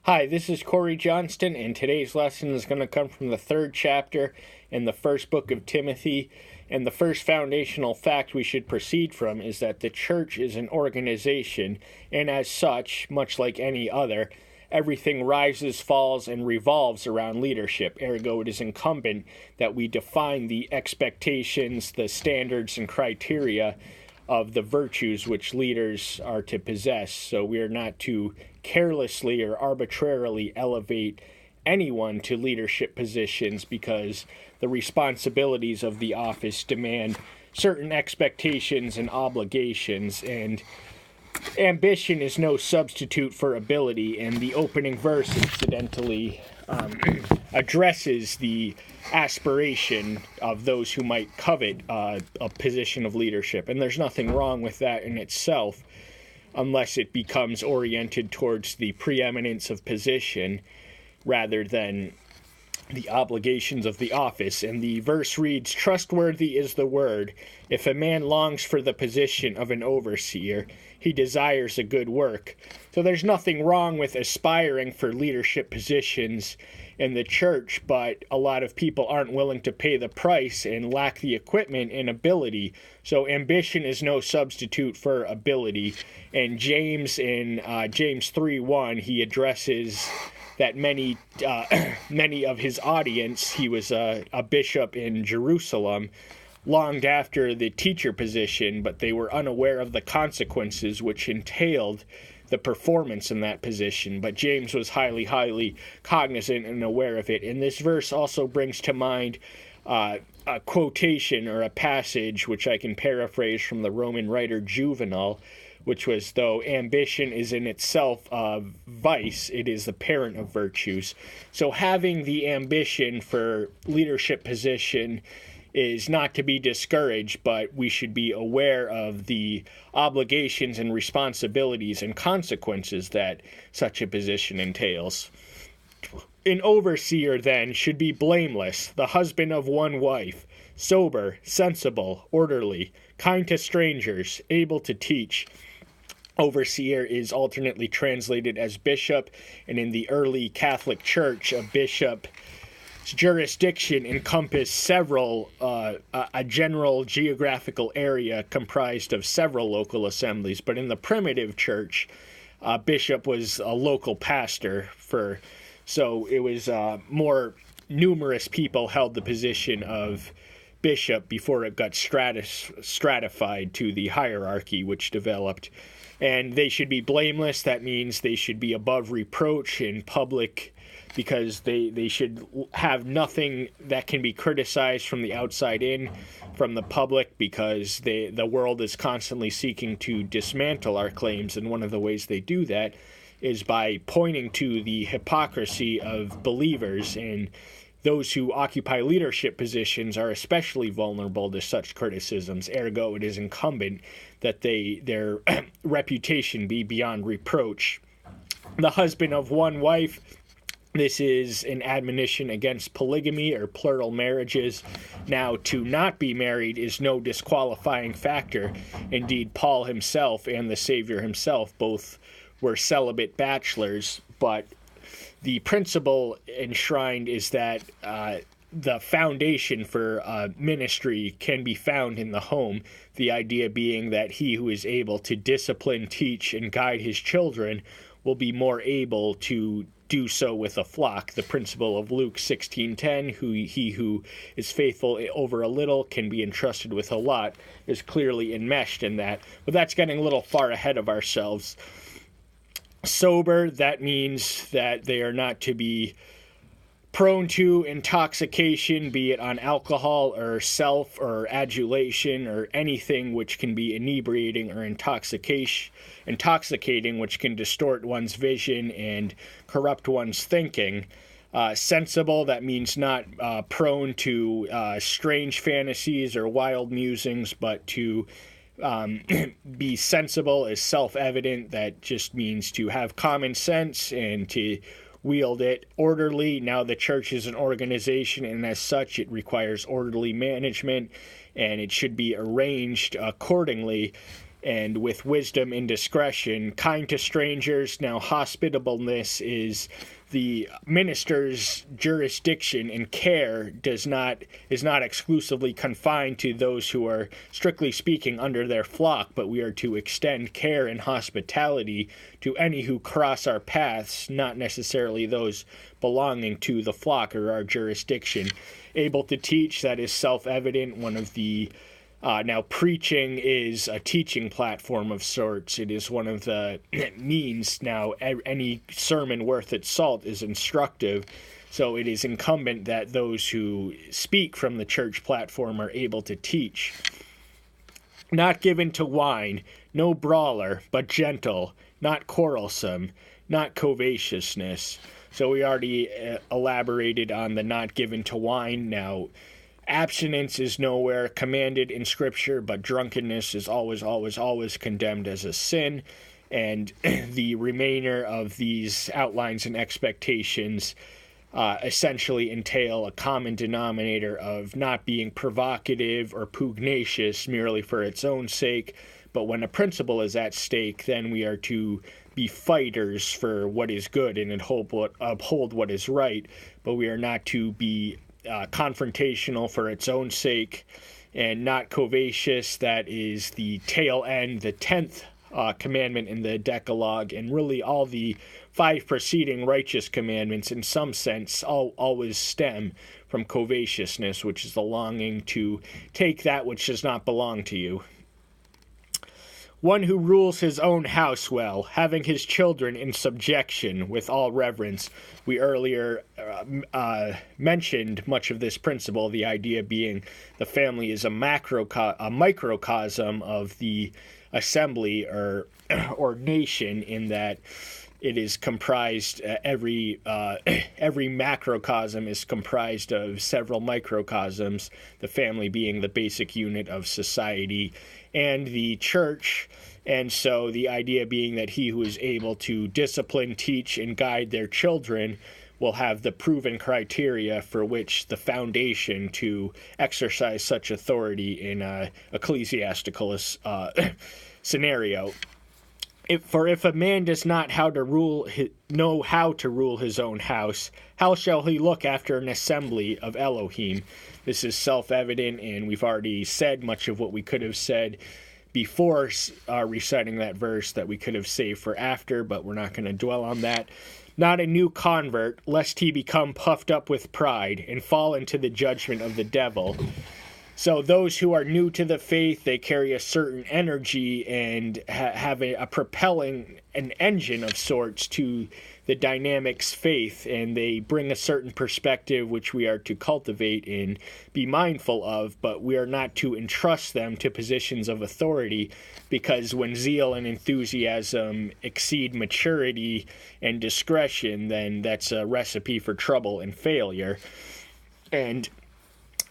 Hi, this is Corey Johnston, and today's lesson is going to come from the third chapter in the first book of Timothy. And the first foundational fact we should proceed from is that the church is an organization, and as such, much like any other, everything rises, falls, and revolves around leadership. Ergo, it is incumbent that we define the expectations, the standards, and criteria of the virtues which leaders are to possess. So we are not to carelessly or arbitrarily elevate anyone to leadership positions because the responsibilities of the office demand certain expectations and obligations, and ambition is no substitute for ability. And the opening verse incidentally addresses the aspiration of those who might covet a position of leadership. And there's nothing wrong with that in itself, unless it becomes oriented towards the preeminence of position rather than the obligations of the office. And the verse reads, "Trustworthy is the word. If a man longs for the position of an overseer, he desires a good work." So there's nothing wrong with aspiring for leadership positions in the church, but a lot of people aren't willing to pay the price and lack the equipment and ability. So ambition is no substitute for ability. And James in James 3:1, he addresses that many of his audience, he was a bishop in Jerusalem, longed after the teacher position, but they were unaware of the consequences which entailed the performance in that position. But James was highly cognizant and aware of it. And this verse also brings to mind a quotation or a passage which I can paraphrase from the Roman writer Juvenal, which was, "Though ambition is in itself a vice, it is the parent of virtues." So having the ambition for leadership position is not to be discouraged, but we should be aware of the obligations and responsibilities and consequences that such a position entails. An overseer, then, should be blameless, the husband of one wife, sober, sensible, orderly, kind to strangers, able to teach. Overseer is alternately translated as bishop, and in the early Catholic Church, a bishop's jurisdiction encompassed several, a general geographical area comprised of several local assemblies. But in the primitive church, a bishop was a local pastor so it was more numerous people held the position of bishop before it got stratified to the hierarchy which developed. And they should be blameless. That means they should be above reproach in public, because they should have nothing that can be criticized from the outside in, from the public, because the world is constantly seeking to dismantle our claims. And one of the ways they do that is by pointing to the hypocrisy of believers, and those who occupy leadership positions are especially vulnerable to such criticisms. Ergo, it is incumbent that their reputation be beyond reproach. The husband of one wife, this is an admonition against polygamy or plural marriages. Now, to not be married is no disqualifying factor. Indeed, Paul himself and the Savior himself both were celibate bachelors, but the principle enshrined is that the foundation for ministry can be found in the home, the idea being that he who is able to discipline, teach, and guide his children will be more able to do so with a flock. The principle of Luke 16:10, he who is faithful over a little can be entrusted with a lot, is clearly enmeshed in that. But that's getting a little far ahead of ourselves. Sober, that means that they are not to be prone to intoxication, be it on alcohol or self or adulation or anything which can be inebriating or intoxicating, which can distort one's vision and corrupt one's thinking. Sensible, that means not prone to strange fantasies or wild musings, but to be sensible is self-evident. That just means to have common sense and to wield it. Orderly, now the church is an organization, and as such it requires orderly management, and it should be arranged accordingly. and with wisdom and discretion, kind to strangers. Now, hospitableness is the minister's jurisdiction, and care is not exclusively confined to those who are, strictly speaking, under their flock, but we are to extend care and hospitality to any who cross our paths, not necessarily those belonging to the flock or our jurisdiction. Able to teach, that is self-evident. One of the now, preaching is a teaching platform of sorts. It is one of the means. Now, any sermon worth its salt is instructive, so it is incumbent that those who speak from the church platform are able to teach. Not given to wine, no brawler, but gentle, not quarrelsome, not covetousness. So we already elaborated on the not given to wine. Now, abstinence is nowhere commanded in Scripture, but drunkenness is always condemned as a sin. And the remainder of these outlines and expectations essentially entail a common denominator of not being provocative or pugnacious merely for its own sake. But when a principle is at stake, then we are to be fighters for what is good and uphold what is right. But we are not to be confrontational for its own sake, and not covetous. That is the tail end, the 10th commandment in the Decalogue, and really all the 5 preceding righteous commandments in some sense always stem from covetousness, which is the longing to take that which does not belong to you. One who rules his own house well, having his children in subjection with all reverence. We earlier mentioned much of this principle, the idea being the family is a microcosm of the assembly or nation, in that it is comprised, every macrocosm is comprised of several microcosms, the family being the basic unit of society and the church. And so the idea being that he who is able to discipline, teach, and guide their children will have the proven criteria for which the foundation to exercise such authority in an ecclesiastical scenario. If a man does not know how to rule his own house, how shall he look after an assembly of Elohim? This is self-evident, and we've already said much of what we could have said before reciting that verse that we could have saved for after, but we're not going to dwell on that. Not a new convert, lest he become puffed up with pride and fall into the judgment of the devil. So those who are new to the faith, they carry a certain energy and have a propelling, an engine of sorts to the dynamics faith, and they bring a certain perspective which we are to cultivate and be mindful of, but we are not to entrust them to positions of authority, because when zeal and enthusiasm exceed maturity and discretion, then that's a recipe for trouble and failure. And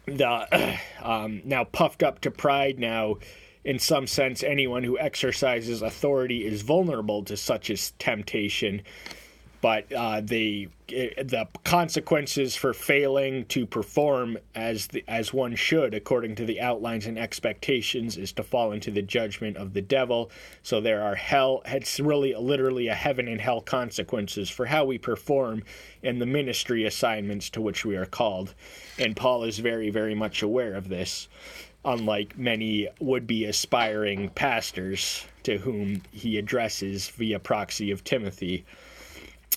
now puffed up to pride, now in some sense anyone who exercises authority is vulnerable to such a temptation, but the consequences for failing to perform as one should according to the outlines and expectations is to fall into the judgment of the devil. So there are it's really literally a heaven and hell consequences for how we perform in the ministry assignments to which we are called. And Paul is very, very much aware of this, unlike many would-be aspiring pastors to whom he addresses via proxy of Timothy.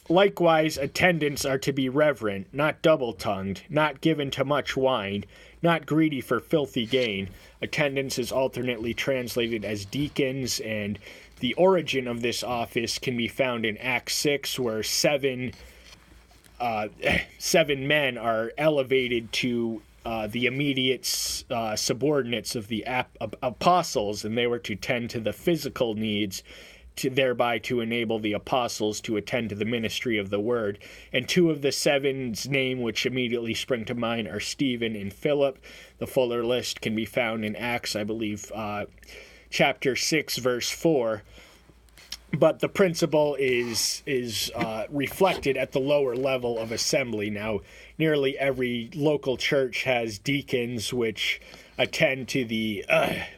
Likewise, attendants are to be reverent, not double-tongued, not given to much wine, not greedy for filthy gain. Attendants is alternately translated as deacons, and the origin of this office can be found in Acts 6, where seven men are elevated to the immediate subordinates of the apostles, and they were to tend to the physical needs, thereby to enable the apostles to attend to the ministry of the word. And 2 of the 7's name which immediately spring to mind are Stephen and Philip. The fuller list can be found in Acts, I believe, chapter 6, verse 4. But the principle is reflected at the lower level of assembly. Now, nearly every local church has deacons which attend to the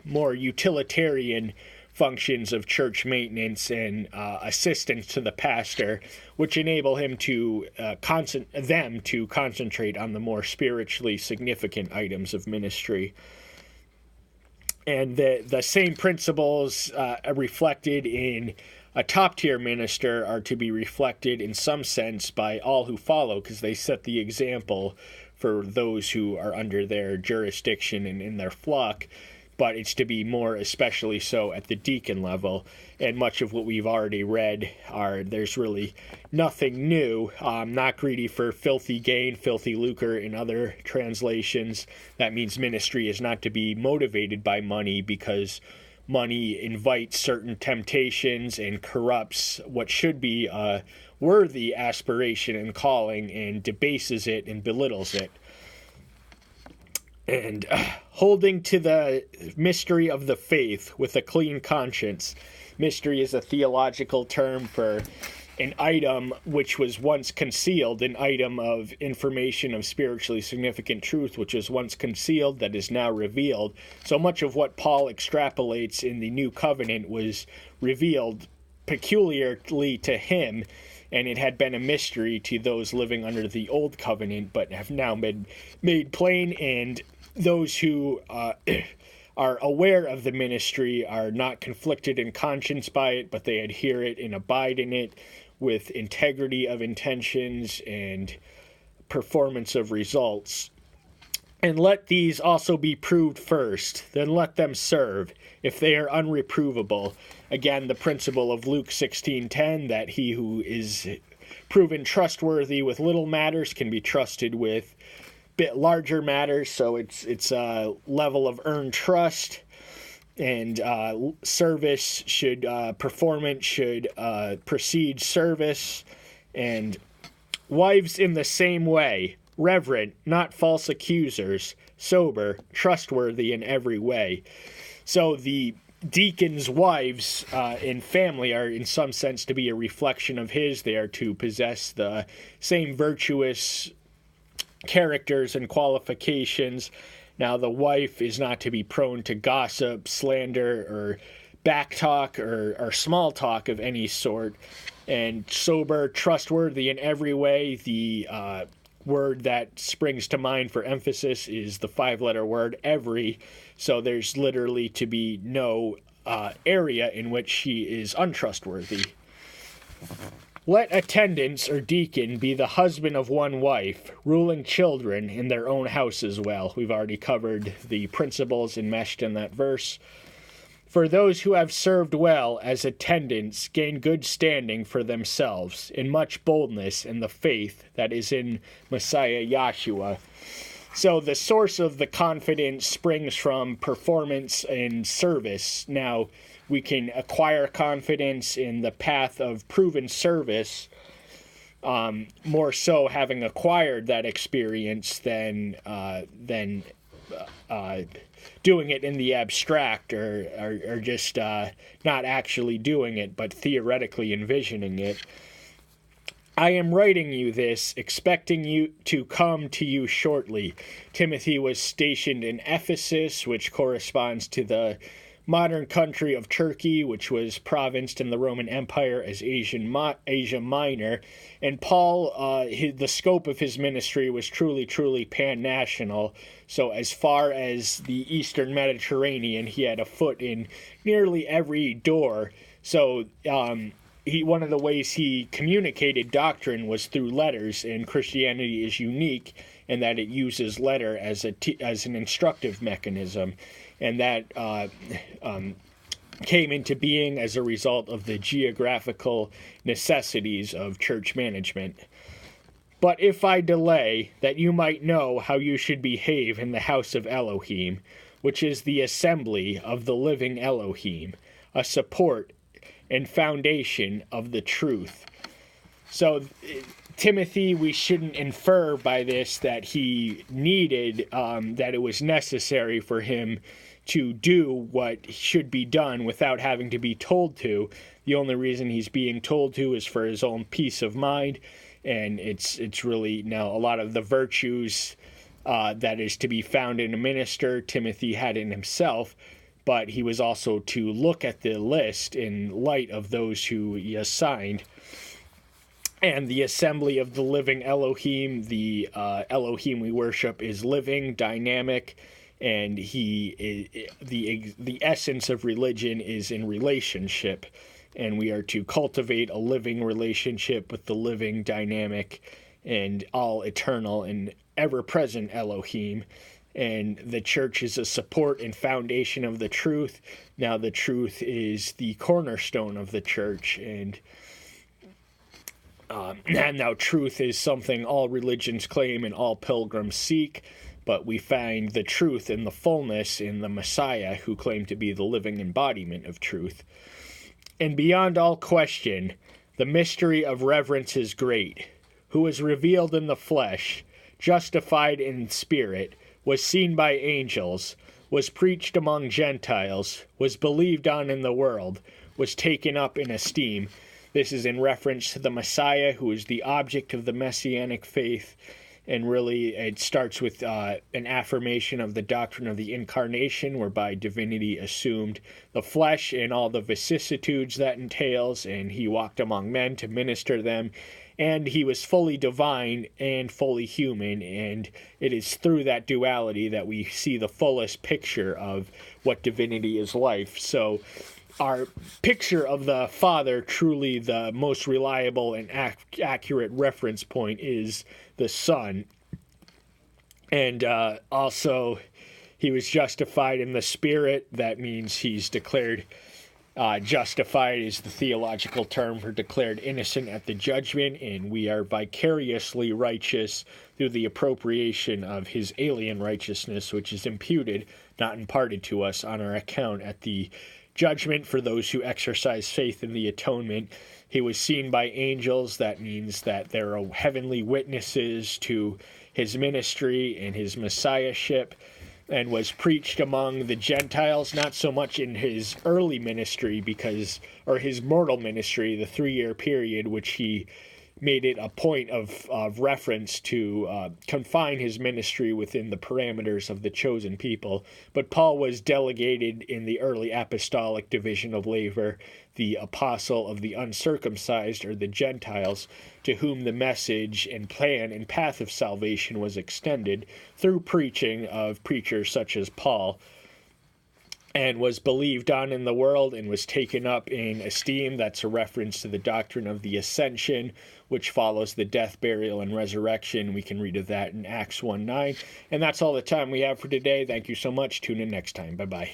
more utilitarian functions of church maintenance and assistance to the pastor, which enable him to concentrate on the more spiritually significant items of ministry. And the same principles reflected in a top-tier minister are to be reflected in some sense by all who follow, because they set the example for those who are under their jurisdiction and in their flock, but it's to be more especially so at the deacon level. And much of what we've already read there's really nothing new. Not greedy for filthy gain, filthy lucre in other translations. That means ministry is not to be motivated by money, because money invites certain temptations and corrupts what should be a worthy aspiration and calling, and debases it and belittles it. And holding to the mystery of the faith with a clean conscience. Mystery is a theological term for an item which was once concealed, an item of information of spiritually significant truth which was once concealed that is now revealed. So much of what Paul extrapolates in the New Covenant was revealed peculiarly to him, and it had been a mystery to those living under the Old Covenant, but have now been made plain, and those who are aware of the ministry are not conflicted in conscience by it, but they adhere it and abide in it with integrity of intentions and performance of results. And let these also be proved first, then let them serve, if they are unreprovable. Again, the principle of Luke 16:10, that he who is proven trustworthy with little matters can be trusted with bit larger matters. So it's a level of earned trust, and performance should precede service. And wives in the same way, reverent, not false accusers, sober, trustworthy in every way. So the deacons' wives in family are in some sense to be a reflection of his. They are to possess the same virtuous characters and qualifications. Now, the wife is not to be prone to gossip, slander, or backtalk or small talk of any sort. And sober, trustworthy in every way. The word that springs to mind for emphasis is the 5-letter word every. So there's literally to be no area in which she is untrustworthy. Let attendants or deacon be the husband of one wife, ruling children in their own house as well. We've already covered the principles enmeshed in that verse. For those who have served well as attendants gain good standing for themselves, in much boldness in the faith that is in Messiah Yahshua. So the source of the confidence springs from performance and service. Now, we can acquire confidence in the path of proven service, more so having acquired that experience than doing it in the abstract or just not actually doing it, but theoretically envisioning it. I am writing you this, expecting you to come to you shortly. Timothy was stationed in Ephesus, which corresponds to the modern country of Turkey, which was provinced in the Roman Empire as Asia Minor. And Paul, the scope of his ministry was truly pan-national. So as far as the Eastern Mediterranean, he had a foot in nearly every door. So one of the ways he communicated doctrine was through letters, and Christianity is unique in that it uses letter as an instructive mechanism. And that came into being as a result of the geographical necessities of church management. But if I delay, that you might know how you should behave in the house of Elohim, which is the assembly of the living Elohim, a support and foundation of the truth. So Timothy, we shouldn't infer by this that he needed, that it was necessary for him to do what should be done without having to be told to. The only reason he's being told to is for his own peace of mind, and it's really now a lot of the virtues that is to be found in a minister Timothy had in himself, but he was also to look at the list in light of those who he assigned. And the assembly of the living Elohim, the Elohim we worship, is living, dynamic, and the essence of religion is in relationship, and we are to cultivate a living relationship with the living, dynamic, and all eternal and ever-present Elohim. And the church is a support and foundation of the truth. Now the truth is the cornerstone of the church, and now truth is something all religions claim and all pilgrims seek, but we find the truth in the fullness in the Messiah, who claimed to be the living embodiment of truth. And beyond all question, the mystery of reverence is great, who was revealed in the flesh, justified in spirit, was seen by angels, was preached among Gentiles, was believed on in the world, was taken up in esteem. This is in reference to the Messiah, who is the object of the Messianic faith, and really it starts with an affirmation of the doctrine of the Incarnation, whereby divinity assumed the flesh and all the vicissitudes that entails, and he walked among men to minister them, and he was fully divine and fully human, and it is through that duality that we see the fullest picture of what divinity is like. So our picture of the Father, truly the most reliable and accurate reference point, is the Son. And also, he was justified in the Spirit. That means he's declared justified is the theological term for declared innocent at the judgment, and we are vicariously righteous through the appropriation of his alien righteousness, which is imputed, not imparted to us on our account at the judgment for those who exercise faith in the atonement. He was seen by angels. That means that there are heavenly witnesses to his ministry and his messiahship, and was preached among the Gentiles, not so much in his early ministry or his mortal ministry, the 3-year period, which he made it a point of reference to confine his ministry within the parameters of the chosen people. But Paul was delegated in the early apostolic division of labor, the apostle of the uncircumcised, or the Gentiles, to whom the message and plan and path of salvation was extended through preaching of preachers such as Paul, and was believed on in the world and was taken up in esteem. That's a reference to the doctrine of the ascension, which follows the death, burial, and resurrection. We can read of that in Acts 1:9. And that's all the time we have for today. Thank you so much. Tune in next time. Bye-bye.